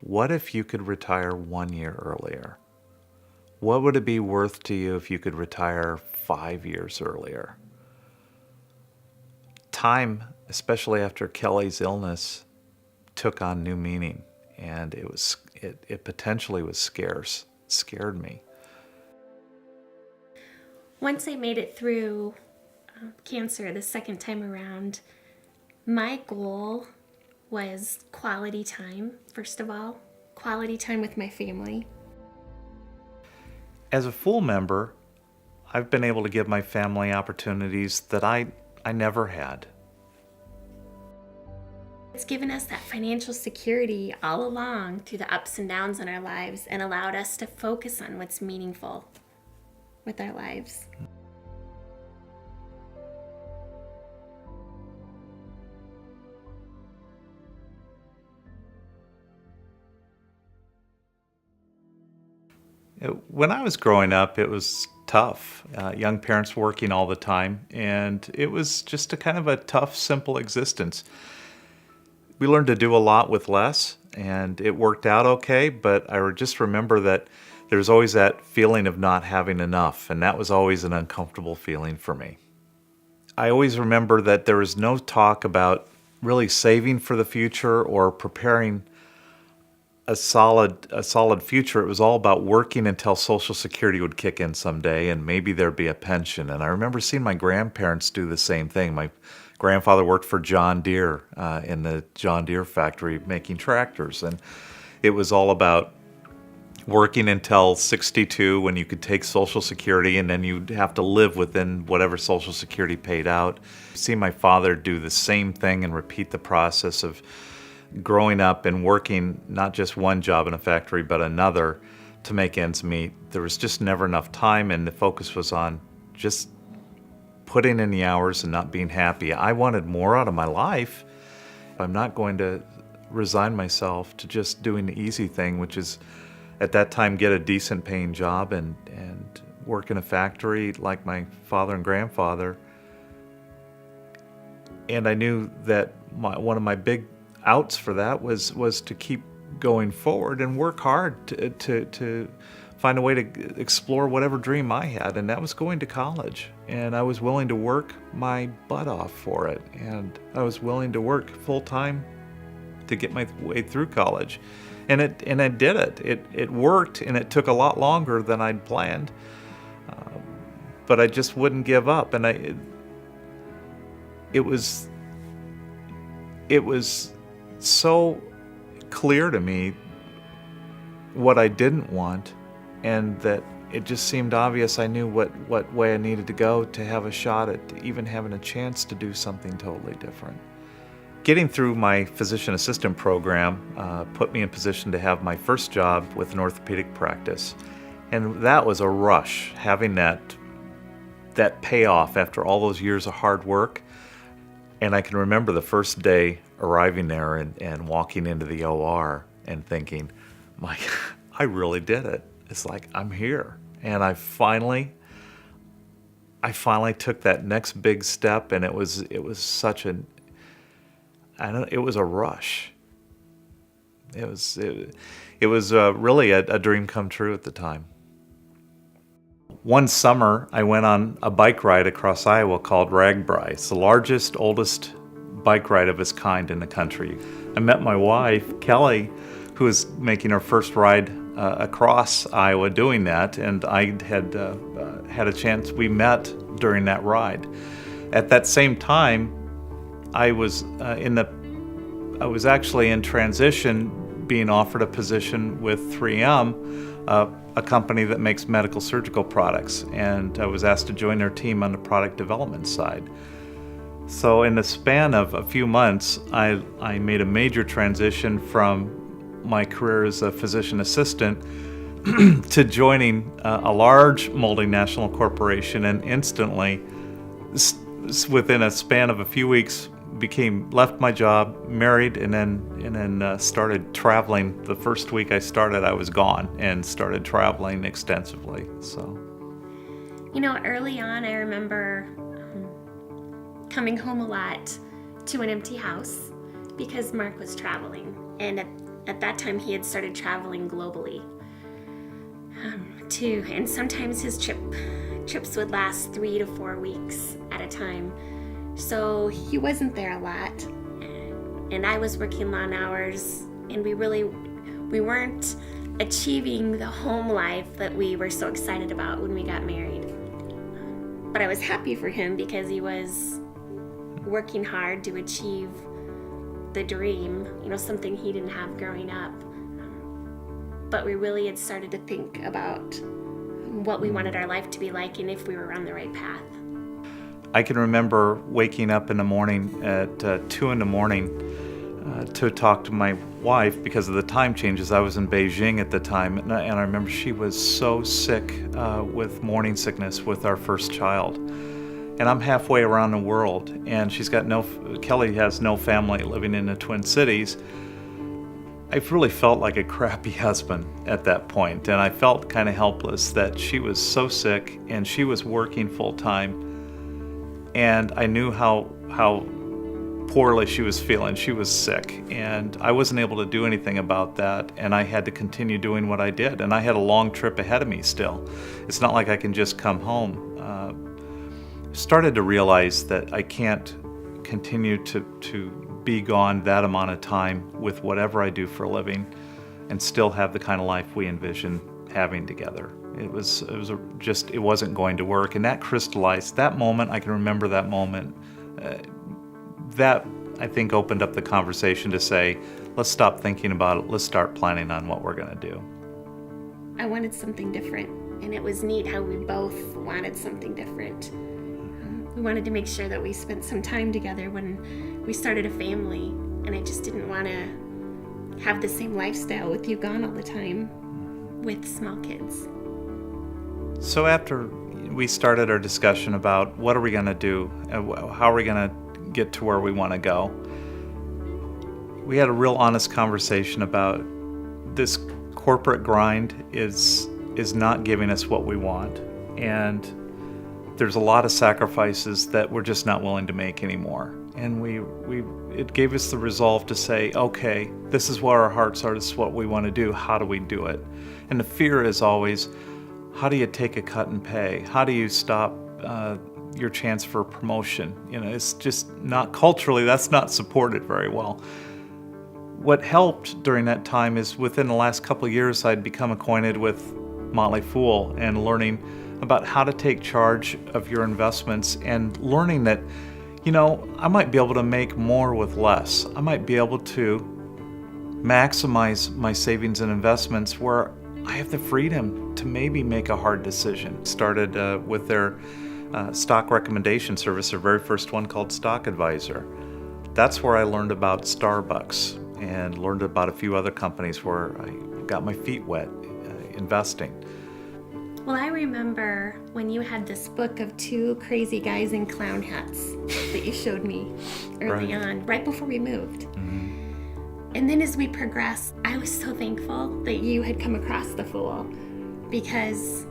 What if you could retire 1 year earlier? What would it be worth to you if you could retire 5 years earlier? Time, especially after Kelly's illness, took on new meaning, and it potentially was scarce. It scared me. Once I made it through cancer the second time around, my goal was quality time, first of all, quality time with my family. As a full member, I've been able to give my family opportunities that I never had. It's given us that financial security all along through the ups and downs in our lives and allowed us to focus on what's meaningful with our lives. When I was growing up, it was tough. Young parents working all the time, and it was just a kind of a tough, simple existence. We learned to do a lot with less, and it worked out okay, but I just remember that there's always that feeling of not having enough, and that was always an uncomfortable feeling for me. I always remember that there was no talk about really saving for the future or preparing a solid future. It was all about working until Social Security would kick in someday, and maybe there'd be a pension. And I remember seeing my grandparents do the same thing. My grandfather worked for John Deere in the John Deere factory making tractors, and it was all about working until 62 when you could take Social Security, and then you'd have to live within whatever Social Security paid out. See my father do the same thing and repeat the process of growing up and working not just one job in a factory but another to make ends meet. There was just never enough time, and the focus was on just putting in the hours and not being happy. I wanted more out of my life. I'm not going to resign myself to just doing the easy thing, which is at that time get a decent paying job and work in a factory like my father and grandfather. And I knew that one of my big outs for that was to keep going forward and work hard to find a way to explore whatever dream I had, and that was going to college. And I was willing to work my butt off for it, and I was willing to work full time to get my way through college, and I did it. It worked, and it took a lot longer than I'd planned, but I just wouldn't give up, and it was so clear to me what I didn't want, and that it just seemed obvious I knew what way I needed to go to have a shot at even having a chance to do something totally different. Getting through my physician assistant program put me in position to have my first job with an orthopedic practice, and that was a rush, having that payoff after all those years of hard work. And I can remember the first day arriving there and walking into the OR and thinking, I really did it. It's like, I'm here. And I finally took that next big step, and it was such it was a rush. It was really a dream come true at the time. One summer, I went on a bike ride across Iowa called Ragbri. It's the largest, oldest bike ride of its kind in the country. I met my wife, Kelly, who was making her first ride across Iowa doing that, and I had had a chance. We met during that ride. At that same time, I was actually in transition, being offered a position with 3M, a company that makes medical surgical products, and I was asked to join their team on the product development side. So in the span of a few months, I made a major transition from my career as a physician assistant to joining a large multinational corporation, and instantly, within a span of a few weeks, left my job, married, and then started traveling. The first week I started, I was gone and started traveling extensively. So, Early on, I remember coming home a lot to an empty house because Mark was traveling. And At that time, he had started traveling globally too, and sometimes his trips would last 3 to 4 weeks at a time. So he wasn't there a lot, and I was working long hours, and we weren't achieving the home life that we were so excited about when we got married. But I was happy for him because he was working hard to achieve the dream, something he didn't have growing up. But we really had started to think about what we wanted our life to be like and if we were on the right path. I can remember waking up in the morning at 2 in the morning to talk to my wife because of the time changes. I was in Beijing at the time, and I remember she was so sick with morning sickness with our first child. And I'm halfway around the world, and Kelly has no family living in the Twin Cities. I really felt like a crappy husband at that point, and I felt kind of helpless that she was so sick and she was working full time, and I knew how poorly she was feeling. She was sick, and I wasn't able to do anything about that, and I had to continue doing what I did, and I had a long trip ahead of me still. It's not like I can just come home. Started to realize that I can't continue to be gone that amount of time with whatever I do for a living and still have the kind of life we envision having together. It wasn't going to work, and that crystallized that moment. I can remember that moment. That, I think, opened up the conversation to say, let's stop thinking about it. Let's start planning on what we're going to do. I wanted something different, and it was neat how we both wanted something different. We wanted to make sure that we spent some time together when we started a family, and I just didn't want to have the same lifestyle with you gone all the time with small kids. So after we started our discussion about what are we going to do, how are we going to get to where we want to go, we had a real honest conversation about this corporate grind is not giving us what we want, and there's a lot of sacrifices that we're just not willing to make anymore. And it gave us the resolve to say, okay, this is where our hearts are, this is what we want to do, how do we do it? And the fear is always, how do you take a cut in pay? How do you stop your chance for promotion? It's just not, culturally, that's not supported very well. What helped during that time is within the last couple of years, I'd become acquainted with Motley Fool and learning about how to take charge of your investments and learning that, I might be able to make more with less. I might be able to maximize my savings and investments where I have the freedom to maybe make a hard decision. Started with their stock recommendation service, their very first one called Stock Advisor. That's where I learned about Starbucks and learned about a few other companies where I got my feet wet investing. Well, I remember when you had this book of 2 crazy guys in clown hats that you showed me early on, right before we moved. Mm-hmm. And then as we progressed, I was so thankful that you had come across the Fool, because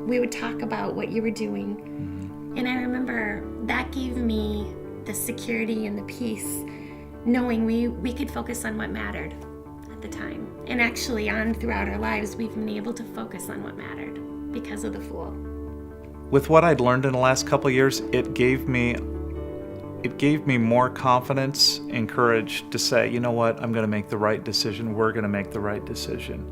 we would talk about what you were doing. Mm-hmm. And I remember that gave me the security and the peace, knowing we could focus on what mattered at the time. And actually on throughout our lives, we've been able to focus on what mattered because of the Fool. With what I'd learned in the last couple of years, it gave me more confidence and courage to say, you know what, I'm going to make the right decision. We're going to make the right decision.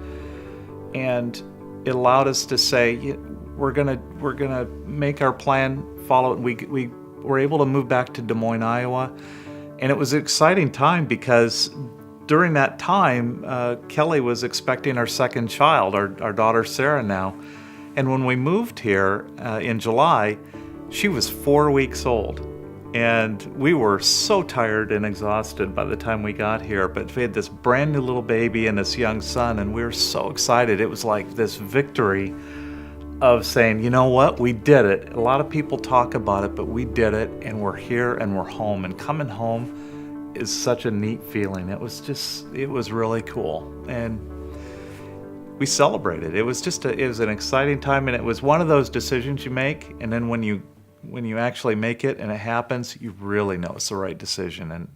And it allowed us to say, we're going to make our plan, follow it. We were able to move back to Des Moines, Iowa. And it was an exciting time because during that time, Kelly was expecting our second child, our daughter Sarah now. And when we moved here in July, she was 4 weeks old. And we were so tired and exhausted by the time we got here, but we had this brand new little baby and this young son, and we were so excited. It was like this victory of saying, you know what, we did it. A lot of people talk about it, but we did it, and we're here and we're home. And coming home is such a neat feeling. It was really cool. And we celebrated. It was an exciting time, and it was one of those decisions you make, and then when you actually make it and it happens, you really know it's the right decision. And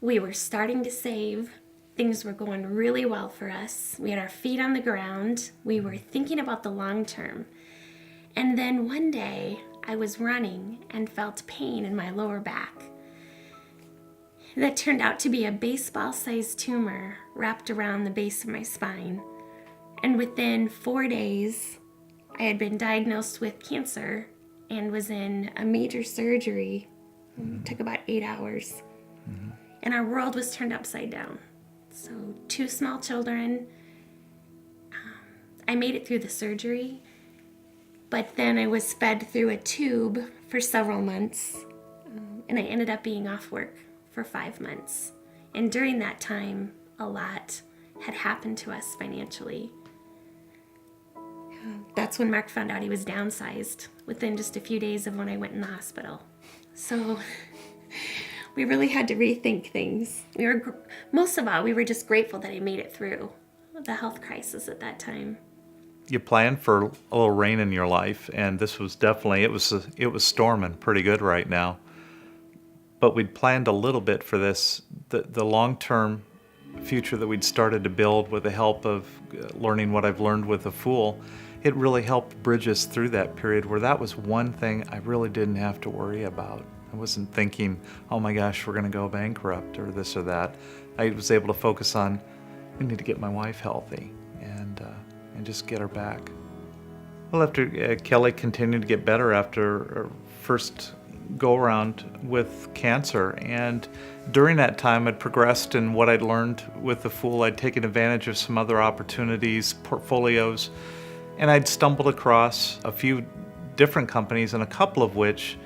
we were starting to save, Things were going really well for us. We had our feet on the ground. We were thinking about the long term. And then one day I was running and felt pain in my lower back. That turned out to be a baseball-sized tumor wrapped around the base of my spine. And within 4 days, I had been diagnosed with cancer and was in a major surgery. It took about 8 hours. And our world was turned upside down. So 2 small children. I made it through the surgery, but then I was fed through a tube for several months, and I ended up being off work for 5 months. And during that time, a lot had happened to us financially. That's when Mark found out he was downsized within just a few days of when I went in the hospital. So we really had to rethink things. Most of all, we were just grateful that I made it through the health crisis at that time. You planned for a little rain in your life, and this was definitely, it was storming pretty good right now. But we'd planned a little bit for this, the long-term future that we'd started to build with the help of learning what I've learned with The Fool. It really helped bridge us through that period where that was one thing I really didn't have to worry about. I wasn't thinking, oh my gosh, we're going to go bankrupt or this or that. I was able to focus on, we need to get my wife healthy and just get her back. Well, after Kelly continued to get better after her first go-around with cancer, and during that time I'd progressed in what I'd learned with The Fool. I'd taken advantage of some other opportunities, portfolios, and I'd stumbled across a few different companies, and a couple of which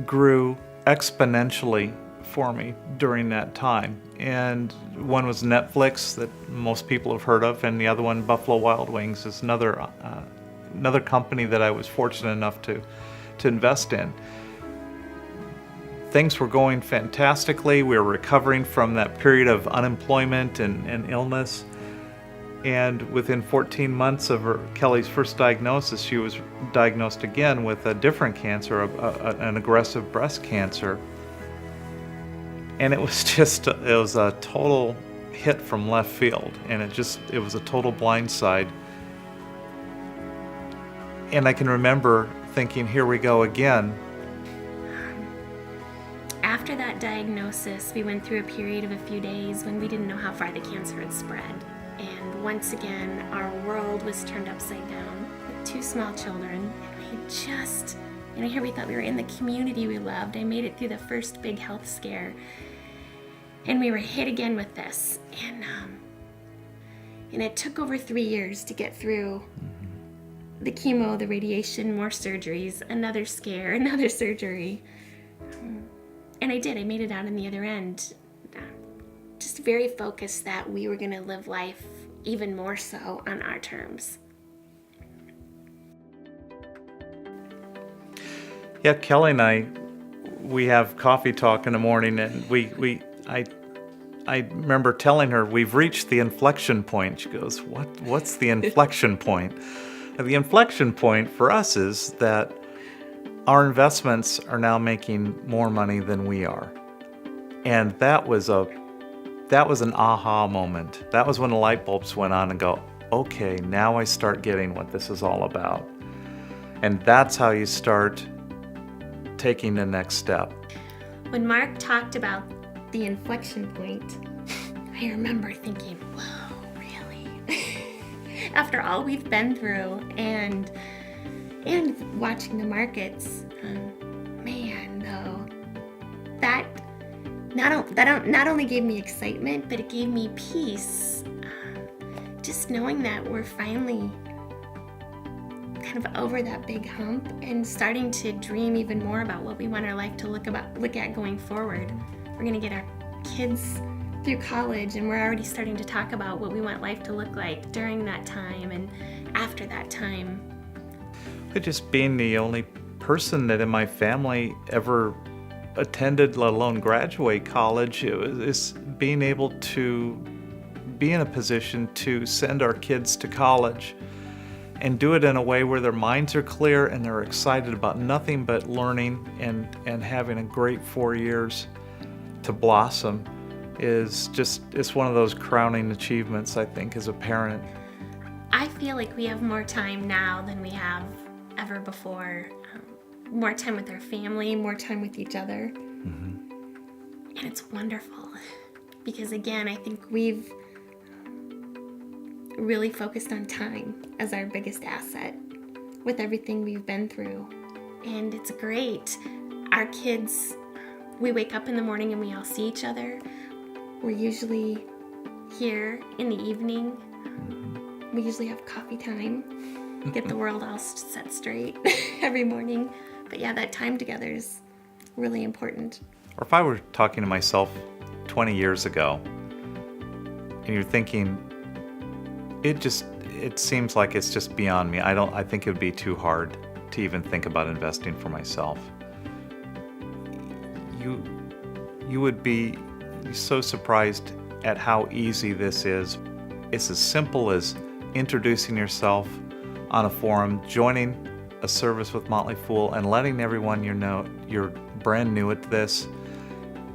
grew exponentially for me during that time. And one was Netflix, that most people have heard of, and the other one, Buffalo Wild Wings, is another company that I was fortunate enough to invest in. Things were going fantastically. We were recovering from that period of unemployment and illness. And within 14 months of Kelly's first diagnosis, she was diagnosed again with a different cancer, an aggressive breast cancer. And it was a total hit from left field, and it was a total blindside. And I can remember thinking, here we go again. After that diagnosis, we went through a period of a few days when we didn't know how far the cancer had spread. And once again, our world was turned upside down with 2 small children. And here we thought we were in the community we loved. I made it through the first big health scare. And we were hit again with this. And it took over 3 years to get through the chemo, the radiation, more surgeries, another scare, another surgery. And I did. I made it out on the other end. Just very focused that we were going to live life even more so on our terms. Yeah, Kelly and we have coffee talk in the morning, and I remember telling her we've reached the inflection point. She goes, what's the inflection point? And the inflection point for us is that our investments are now making more money than we are. And that was an aha moment. That was when the light bulbs went on and go, okay, now I start getting what this is all about. And that's how you start taking the next step. When Mark talked about the inflection point, I remember thinking, whoa, really? After all we've been through and watching the markets, man, though, that not only gave me excitement, but it gave me peace. Just knowing that we're finally kind of over that big hump and starting to dream even more about what we want our life to look at going forward. We're going to get our kids through college, and we're already starting to talk about what we want life to look like during that time and after that time. But just being the only person that in my family ever attended, let alone graduate college, is being able to be in a position to send our kids to college and do it in a way where their minds are clear and they're excited about nothing but learning and having a great 4 years to blossom. it's one of those crowning achievements, I think, as a parent. I feel like we have more time now than we have ever before. More time with our family, more time with each other. And it's wonderful because, again, I think we've really focused on time as our biggest asset with everything we've been through. And it's great. Our kids, we wake up in the morning and we all see each other. We're usually here in the evening. We usually have coffee time, get the world all set straight every morning. But yeah, that time together is really important. Or if I were talking to myself 20 years ago, and you're thinking, it seems like it's just beyond me. I think it would be too hard to even think about investing for myself. You would be so surprised at how easy this is. It's as simple as introducing yourself on a forum, joining a service with Motley Fool, and letting everyone know you're brand new at this,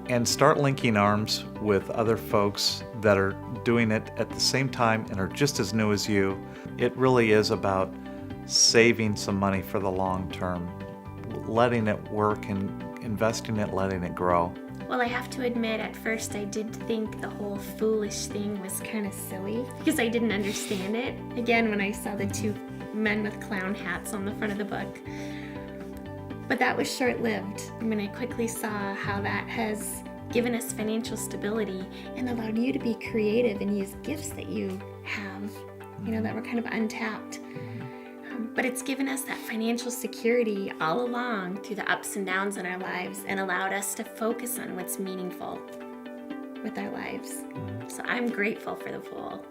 and start linking arms with other folks that are doing it at the same time and are just as new as you. It really is about saving some money for the long term, letting it work and investing it, letting it grow. Well, I have to admit, at first I did think the whole foolish thing was kind of silly because I didn't understand it. Again, when I saw the two men with clown hats on the front of the book. But that was short-lived. I mean, I quickly saw how that has given us financial stability and allowed you to be creative and use gifts that you have, that were kind of untapped. But it's given us that financial security all along through the ups and downs in our lives and allowed us to focus on what's meaningful with our lives. So I'm grateful for the Fool.